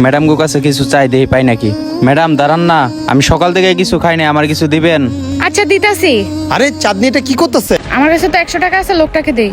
Madam গো কাছে কিছু চাই দেই পাই নাকি? ম্যাডাম দাঁড়ান না, আমি সকাল থেকে কিছু খাই নাই, আমার কিছু দিবেন? আচ্ছা দিতাছি। আরে চাঁদনি, এটা কি করতেছে? আমার কাছে তো 100 টাকা আছে, লোকটাকে দেই।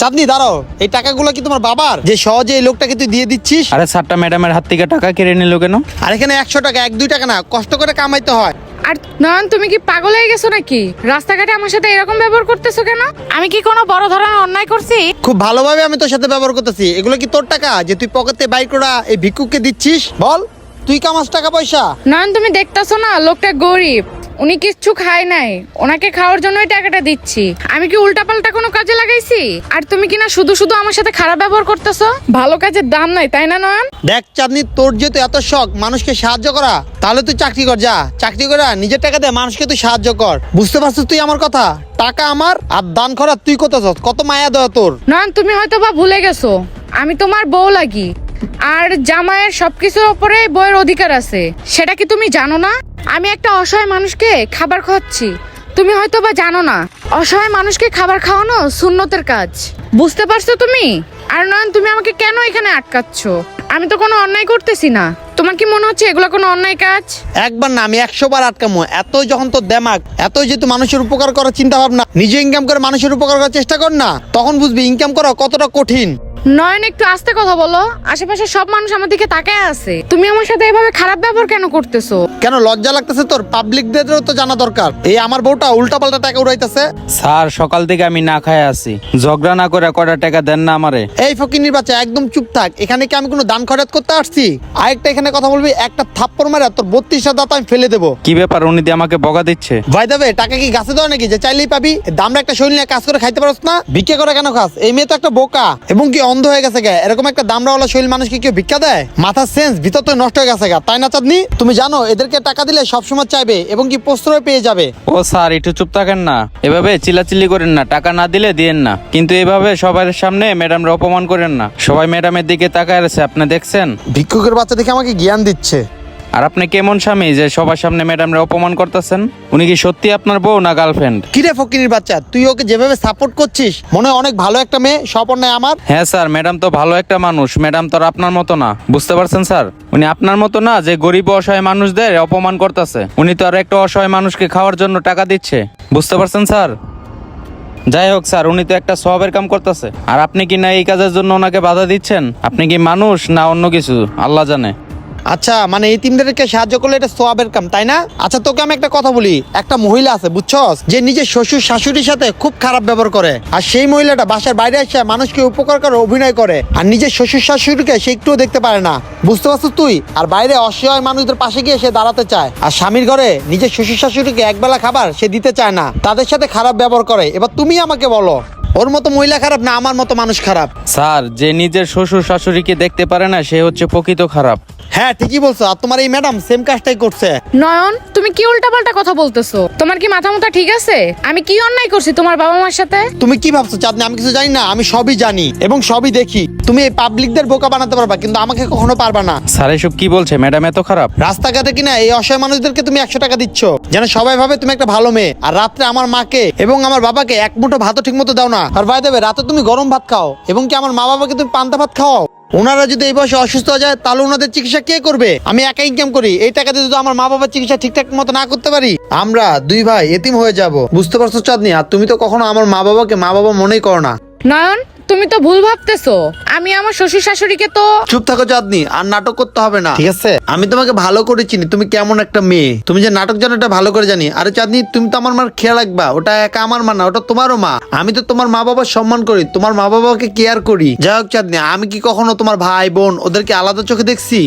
চাঁদনি দাঁড়াও, এই টাকাগুলো কি তোমার বাবার, যে সহজে এই লোকটাকে তুই দিয়ে দিচ্ছিস? আরে স্যারটা ম্যাডামের হাত থেকে টাকা কেড়ে নিল কেন? আর এখানে 100 টাকা, 1-2 টাকা না, কষ্ট করে কামাইতে হয়। আর নয়ন, তুমি কি পাগল হয়ে গেছো নাকি? রাস্তাঘাটে আমার সাথে এরকম ব্যবহার করতেছো কেন? আমি কি কোনো বড় ধরনের অন্যায় করছি? খুব ভালোভাবে আমি তোর সাথে ব্যবহার করতেছি। এগুলো কি তোর টাকা যে তুই পকেটে বাইর করা এই ভিক্ষুককে দিচ্ছিস? বল, তুই কামাস টাকা পয়সা? নয়ন, তুমি দেখতাছো না লোকটা গরিব, উনি কিচ্ছু খায় নাই, ওনাকে খাওয়ার জন্যই টাকাটা দিচ্ছি। আমি কি উল্টাপাল্টা কোনো কাজে লাগাইছি? আর তুমি কি না শুধু শুধু আমার সাথে খারাপ ব্যবহার করতেছো? ভালো কাজের দাম নাই, তাই না নয়ন? দেখ চাঁদনি, তোর যেহেতু এত শখ মানুষকে সাহায্য করা, তাহলে তুই চাকরি কর, যা চাকরি করে নিজের টাকা দিয়ে মানুষকে তুই সাহায্য কর। বুঝতে পারছিস তুই আমার কথা? টাকা আমার আর দান করা তুই করতেছস, কত মায়া দেওয়া তোর। নয়ন, তুমি হয়তো বা ভুলে গেছো আমি তোমার বউ লাগি, আর জামাইয়ের সবকিছুর উপরে বউয়ের অধিকার আছে, সেটা কি তুমি জানো না? আমি একটা অসহায় মানুষকে খাবার খাওয়াচ্ছি, তুমি হয়তো বা জানো না অসহায় মানুষকে খাবার খাওয়ানো সুন্নতের কাজ। বুঝতে পারছো তুমি? আর নয়ন, তুমি আমাকে কেন এখানে আটকাচ্ছ? আমি তো কোনো অন্যায় করতেছি না, তোমার কি মনে হচ্ছে এগুলো কোনো অন্যায় কাজ? একবার না, আমি 100 বার আটকামো। এতই যখন তোর দেমাগ, এতই যেহেতু মানুষের উপকার করার চিন্তা ভাবনা, নিজে ইনকাম করে মানুষের উপকার করার চেষ্টা কর না, তখন বুঝবি ইনকাম করা কতটা কঠিন। নয়ন, একটু আস্তে কথা বলো, আশেপাশে সব মানুষ আমার দিকে তাকায় আছে, তুমি আমার সাথে এভাবে খারাপ ব্যবহার কেন করতেছো? কেন লজ্জা লাগতেছে তোর? পাবলিকদেরও তো জানা দরকার এই আমার বউটা উল্টাপাল্টা টাকা উড়াইতেছে। স্যার সকাল থেকে আমি না খাই আছি, ঝগড়া না করে কয়টা টাকা দেন না আমারে? এই ফকিনির বাচ্চা, একদম চুপ থাক। এখানে কি আমি কোনো দান খরচ করতে আসছি? আরেকটা এখানে কথা বলবি, একটা থাপ্পড় মারা তোর 32টা দাঁত আমি ফেলে দেবো। কি ব্যাপার, উনি দিয়ে আমাকে বকা দিচ্ছে? ভাই দেবে টাকা কি গাছে দেওয়া নাকি যে চাইলেই পাবি? দামরা একটা শরীর নিয়ে কাজ করে খাইতে পারছ না? ভিক্ষা করে কেন খাস? এই মেয়ে তো একটা বোকা, এবং কি অন্ধ হয়ে গেছে গা। এরকম একটা দামরাওয়ালা শরীর মানুষকে কেউ ভিক্ষা দেয়? মাথার সেন্স ভিতর তো নষ্ট হয়ে গেছে গা, তাই না চাঁদনি? তুমি জানো এদেরকে টাকা দিলে সবসময় চাইবে এবং কি প্রশ্রয় পেয়ে যাবে। ও স্যার একটু চুপ থাকেন না, এভাবে চিল্লাচিল্লি করেন না, টাকা না দিলে দিয়েন না, কিন্তু এভাবে সবার সামনে ম্যাডামরা অপমান করেন না। সবাই ম্যাডামের দিকে তাকায় আছে, আপনি দেখছেন? ভিক্ষুকের বাচ্চা দেখে আমাকে জ্ঞান দিচ্ছে। আর আপনি কেমন স্বামী যে সবার সামনে ম্যাডামরা অপমান করতেছেন? উনি কি সত্যি আপনার বউ না গার্লফ্রেন্ড? কিরে ফকিনির বাচ্চা, তুই ওকে যেভাবে সাপোর্ট করছিস, মনে হয় অনেক ভালো একটা মেয়ে, সব অন্যায় আমার। হ্যাঁ স্যার, ম্যাডাম তো ভালো একটা মানুষ, ম্যাডাম তো আর আপনার মতো না, বুঝতে পারছেন স্যার? উনি আপনার মতো না যে গরিব অসহায় মানুষদের অপমান করতেছে, উনি তো আর একটা অসহায় মানুষকে খাওয়ার জন্য টাকা দিচ্ছে, বুঝতে পারছেন স্যার? যাই হোক স্যার, উনি তো একটা সওয়াবের কাম করতেছে, আর আপনি কি না এই কাজের জন্য ওনাকে বাধা দিচ্ছেন? আপনি কি মানুষ না অন্য কিছু আল্লাহ জানে। আচ্ছা, মানে এতিমদেরকে সাহায্য করলে এটা সোয়াবের কাম, তাই না? আচ্ছা তোকে আমি একটা কথা বলি, একটা মহিলা আছে বুঝছস, যে নিজের শ্বশুর শাশুড়ির সাথে খুব খারাপ ব্যবহার করে, আর সেই মহিলাটা বাসার বাইরে এসে মানুষকে উপকার করে অভিনয় করে, আর নিজের শ্বশুর শাশুড়িকে সে একটুও দেখতে পারে না, বুঝতে পারছিস তুই? আর বাইরে অসহায় মানুষদের পাশে গিয়ে সে দাঁড়াতে চায়, আর স্বামীর ঘরে নিজের শ্বশুর শাশুড়িকে একবেলা খাবার সে দিতে চায় না, তাদের সাথে খারাপ ব্যবহার করে। এবার তুমি আমাকে বলো, ওর মতো মহিলা খারাপ না আমার মতো মানুষ খারাপ? স্যার, যে নিজের শ্বশুর শাশুড়িকে দেখতে পারে না সে হচ্ছে প্রকৃত খারাপ। হ্যাঁ ঠিকই বলছো, আর তোমার এই ম্যাডাম সেম কাজটাই করছে। নয়ন, তুমি কি উল্টাপাল্টা কথা বলতেছো? তোমার কি মাথা মুথা ঠিক আছে? আমি কি অন্যায় করছি তোমার বাবা মার সাথে? তুমি কি ভাবছো চাঁদনি আমি কিছু জানি না? আমি সবই জানি এবং সবই দেখি। তুমি এই পাবলিকদের বোকা বানাতে পারবা, কিন্তু আমাকে কখনো পারবা না। স্যার এসব কি বলছে? ম্যাডাম এত খারাপ? রাস্তাঘাটে কিনা এই অসহায় মানুষদেরকে তুমি 100 টাকা দিচ্ছ, যেন সবাই ভাবে তুমি একটা ভালো মেয়ে, আর রাত্রে আমার মাকে এবং আমার বাবাকে এক মুঠো ভাতও ঠিক মতো দাও না। আর ভাই দেবে রাতে তুমি গরম ভাত খাও, এবং কি আমার মা বাবাকে তুমি পান্তা ভাত খাও। ওনারা যদি এই বয়সে অসুস্থ হয়ে যায় তাহলে ওনাদের চিকিৎসা কে করবে? আমি একা ইনকাম করি, এই টাকা দিয়ে যদি আমার মা বাবার চিকিৎসা ঠিকঠাক মতো না করতে পারি, আমরা দুই ভাই এতিম হয়ে যাব। বুঝতে পারছো চাঁদনি? আর তুমি তো কখনো আমার মা বাবাকে মা বাবা মনেই করো না। নয়ন, তুমি তো ভুল ভাবতেছো, আমি আমার শ্বশুর শাশুড়িকে তো... চুপ থাকো চাঁদনি, আর নাটক করতে হবে না, ঠিক আছে? আমি তোমাকে ভালো করে চিনি, তুমি কেমন একটা মেয়ে, তুমি যে নাটক জানো এটা ভালো করে জানি। আরে চাঁদনি, তুমি তো আমার মার খেয়াল রাখবা, ওটা একা আমার মা না, ওটা তোমারও মা। আমি তো তোমার মা বাবার সম্মান করি, তোমার মা বাবাকে কেয়ার করি। যাই হোক চাঁদনি, আমি কি কখনো তোমার ভাই বোন ওদেরকে আলাদা চোখে দেখছি?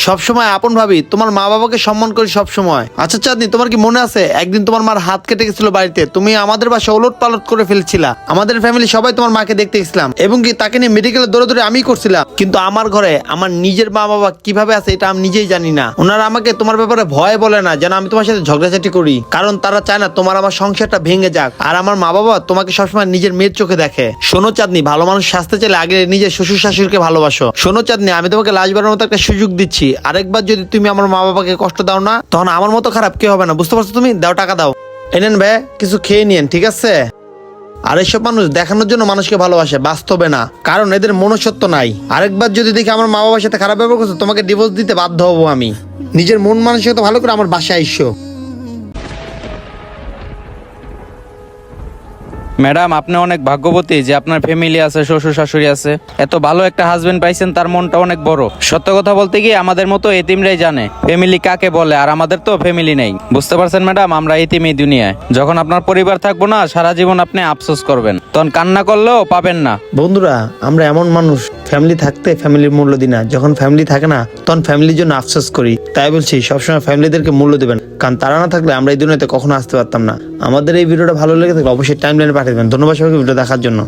সবসময় আপন ভাবি, তোমার মা বাবাকে সম্মান করি সব সময়। আচ্ছা চাঁদনি, তোমার কি মনে আছে একদিন তোমার মার হাত কেটে গেছিল বাড়িতে, তুমি আমাদের বাসা ওলট পালট করে ফেলছিলা, আমাদের ফ্যামিলি সবাই তোমার মাকে দেখতে গেছিলাম, এবং কি তাকে নিয়ে মেডিকেলে দৌড়ে আমি করছিলাম, কিন্তু আমার ঘরে আমার নিজের মা বাবা কিভাবে আছে এটা আমি নিজেই জানি না। ওনারা আমাকে তোমার ব্যাপারে ভয় বলে না যেন আমি তোমার সাথে ঝগড়াঝাটি করি, কারণ তারা চায় না তোমার আমার সংসারটা ভেঙে যাক। আর আমার মা বাবা তোমাকে সবসময় নিজের মেয়ের চোখে দেখে। শোনো চাঁদনি, ভালো মানুষ সাজতে চাইলে আগে নিজের শ্বশুর শাশুড়িকে ভালোবাসো। শোনো চাঁদনি, আমি তোমাকে লাস্টবারের মতো একটা সুযোগ দিচ্ছি, আরেকবার যদি তুমি আমার মা বাবাকে কষ্ট দাও না, তখন আমার মতো খারাপ কেউ হবে না, বুঝতে পারছো? তুমি দাও, টাকা দাও। এনেন ভাই, কিছু খেয়ে নিয়েন, ঠিক আছে? আর এসব মানুষ দেখানোর জন্য মানুষকে ভালোবাসে, বাস্তবে না, কারণ এদের মনুষ্যত্ব নাই। আরেকবার যদি দেখি আমার মা বাবার সাথে খারাপ ব্যবহার করছো, তোমাকে ডিভোর্স দিতে বাধ্য হবো আমি। নিজের মন মানসিকতা ভালো করে আমার বাসায় আইসো। ম্যাডাম, আপনি অনেক ভাগ্যবতী যে আপনার ফ্যামিলি আছে, শ্বশুর শাশুড়ি আছে। এত ভালো একটা হাজবেন্ড পাইছেন, তার মনটা অনেক বড়। সত্য কথা বলতে কি, আমাদের মতো এতিমরাই জানে ফ্যামিলি কাকে বলে, আর আমাদের তো ফ্যামিলি নেই। বুঝতে পারছেন ম্যাডাম, আমরা এতিম এই দুনিয়ায়। যখন আপনার পরিবার থাকবো না, সারা জীবন আপনি আফসোস করবেন, তখন কান্না করলেও পাবেন না। বন্ধুরা, আমরা এমন মানুষ, ফ্যামিলি থাকতে ফ্যামিলির মূল্য দিই না, যখন ফ্যামিলি থাকে না তখন ফ্যামিলির জন্য আফসোস করি। তাই বলছি, সবসময় ফ্যামিলিদেরকে মূল্য দেবেন, কারণ তারা না থাকলে আমরা এই দুনিয়াতে কখনো আসতে পারতাম না। আমাদের এই ভিডিওটা ভালো লেগে থাকলে অবশ্যই টাইমলাইনে পাঠিয়ে দেবেন। ধন্যবাদ সবাইকে ভিডিও দেখার জন্য।